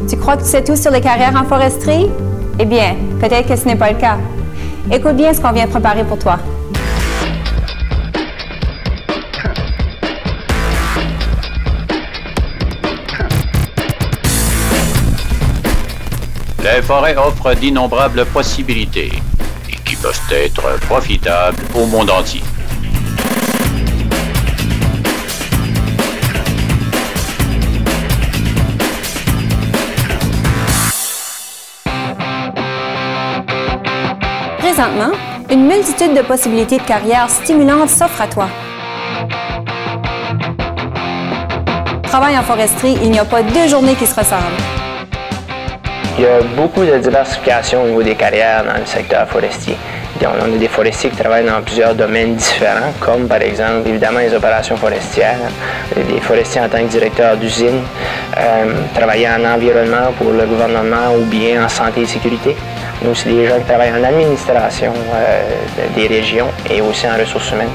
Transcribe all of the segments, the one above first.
Tu crois que tu sais tout sur les carrières en foresterie? Eh bien, peut-être que ce n'est pas le cas. Écoute bien ce qu'on vient préparer pour toi. Les forêts offrent d'innombrables possibilités et qui peuvent être profitables au monde entier. Présentement, une multitude de possibilités de carrière stimulantes s'offrent à toi. Travail en foresterie, il n'y a pas 2 journées qui se ressemblent. Il y a beaucoup de diversification au niveau des carrières dans le secteur forestier. On a des forestiers qui travaillent dans plusieurs domaines différents, comme par exemple, évidemment, les opérations forestières, des forestiers en tant que directeur d'usine, travailler en environnement pour le gouvernement ou bien en santé et sécurité. Nous, c'est des gens qui travaillent en administration des régions et aussi en ressources humaines.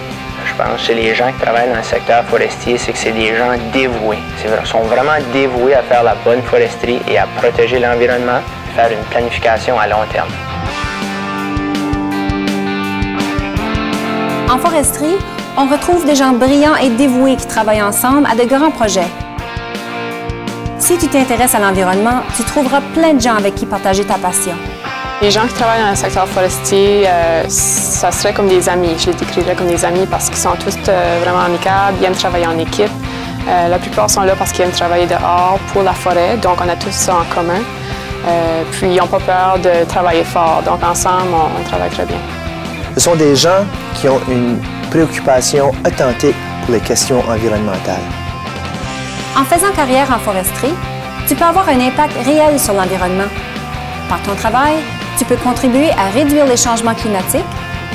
Je pense que c'est les gens qui travaillent dans le secteur forestier, c'est que c'est des gens dévoués. Ils sont vraiment dévoués à faire la bonne foresterie et à protéger l'environnement, faire une planification à long terme. En foresterie, on retrouve des gens brillants et dévoués qui travaillent ensemble à de grands projets. Si tu t'intéresses à l'environnement, tu trouveras plein de gens avec qui partager ta passion. Les gens qui travaillent dans le secteur forestier, ça serait comme des amis. Je les décrirais comme des amis parce qu'ils sont tous vraiment amicales, ils aiment travailler en équipe. La plupart sont là parce qu'ils aiment travailler dehors pour la forêt, donc on a tous ça en commun. Puis ils n'ont pas peur de travailler fort, donc ensemble, on travaille très bien. Ce sont des gens qui ont une préoccupation authentique pour les questions environnementales. En faisant carrière en foresterie, tu peux avoir un impact réel sur l'environnement. Par ton travail, tu peux contribuer à réduire les changements climatiques,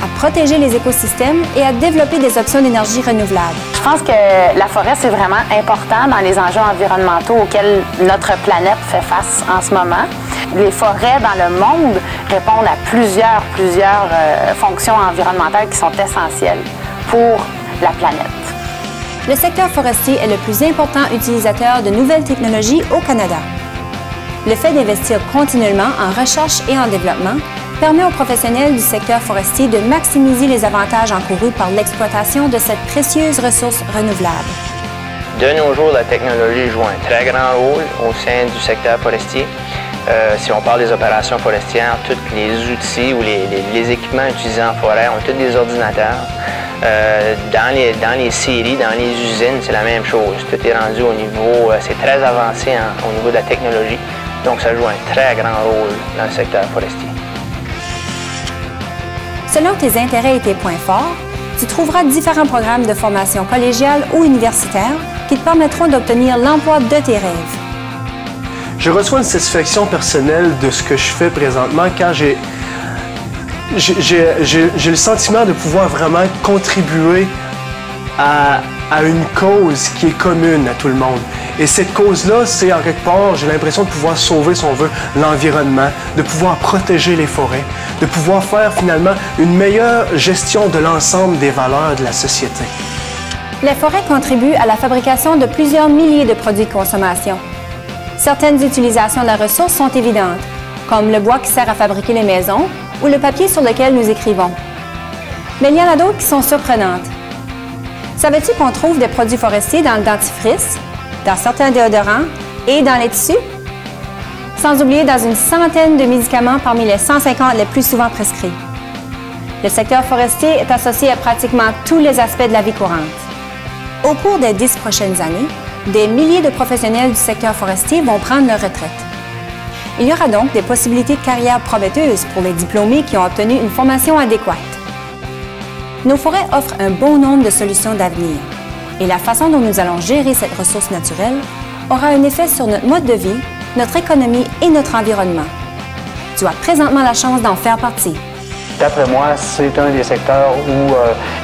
à protéger les écosystèmes et à développer des options d'énergie renouvelable. Je pense que la forêt, c'est vraiment important dans les enjeux environnementaux auxquels notre planète fait face en ce moment. Les forêts dans le monde répondent à plusieurs fonctions environnementales qui sont essentielles pour la planète. Le secteur forestier est le plus important utilisateur de nouvelles technologies au Canada. Le fait d'investir continuellement en recherche et en développement permet aux professionnels du secteur forestier de maximiser les avantages encourus par l'exploitation de cette précieuse ressource renouvelable. De nos jours, la technologie joue un très grand rôle au sein du secteur forestier. Si on parle des opérations forestières, tous les outils ou les équipements utilisés en forêt ont tous des ordinateurs. Dans les scieries, dans les usines, c'est la même chose. Tout est rendu au niveau, c'est très avancé au niveau de la technologie. Donc, ça joue un très grand rôle dans le secteur forestier. Selon tes intérêts et tes points forts, tu trouveras différents programmes de formation collégiale ou universitaire qui te permettront d'obtenir l'emploi de tes rêves. Je reçois une satisfaction personnelle de ce que je fais présentement quand j'ai le sentiment de pouvoir vraiment contribuer à une cause qui est commune à tout le monde. Et cette cause-là, c'est en quelque part, j'ai l'impression de pouvoir sauver, si on veut, l'environnement, de pouvoir protéger les forêts, de pouvoir faire finalement une meilleure gestion de l'ensemble des valeurs de la société. Les forêts contribuent à la fabrication de plusieurs milliers de produits de consommation. Certaines utilisations de la ressource sont évidentes, comme le bois qui sert à fabriquer les maisons ou le papier sur lequel nous écrivons. Mais il y en a d'autres qui sont surprenantes. Savais-tu qu'on trouve des produits forestiers dans le dentifrice, dans certains déodorants et dans les tissus? Sans oublier dans une centaine de médicaments parmi les 150 les plus souvent prescrits. Le secteur forestier est associé à pratiquement tous les aspects de la vie courante. Au cours des 10 prochaines années, des milliers de professionnels du secteur forestier vont prendre leur retraite. Il y aura donc des possibilités de carrière prometteuses pour les diplômés qui ont obtenu une formation adéquate. Nos forêts offrent un bon nombre de solutions d'avenir et la façon dont nous allons gérer cette ressource naturelle aura un effet sur notre mode de vie, notre économie et notre environnement. Tu as présentement la chance d'en faire partie. D'après moi, c'est un des secteurs où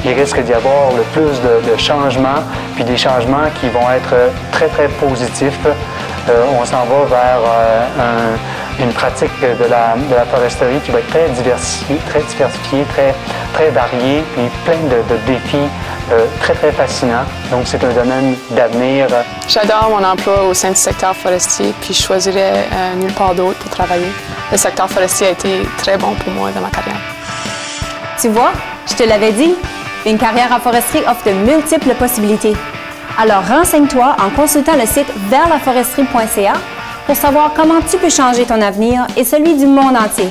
il risque d'y avoir le plus de changements, puis des changements qui vont être très, très positifs. On s'en va vers une pratique de la foresterie qui va être très diversifiée, très variée, puis plein de défis très, très fascinant. Donc, c'est un domaine d'avenir. J'adore mon emploi au sein du secteur forestier, puis je choisirais nulle part d'autre pour travailler. Le secteur forestier a été très bon pour moi dans ma carrière. Tu vois, je te l'avais dit, une carrière en foresterie offre de multiples possibilités. Alors renseigne-toi en consultant le site verslaforesterie.ca pour savoir comment tu peux changer ton avenir et celui du monde entier.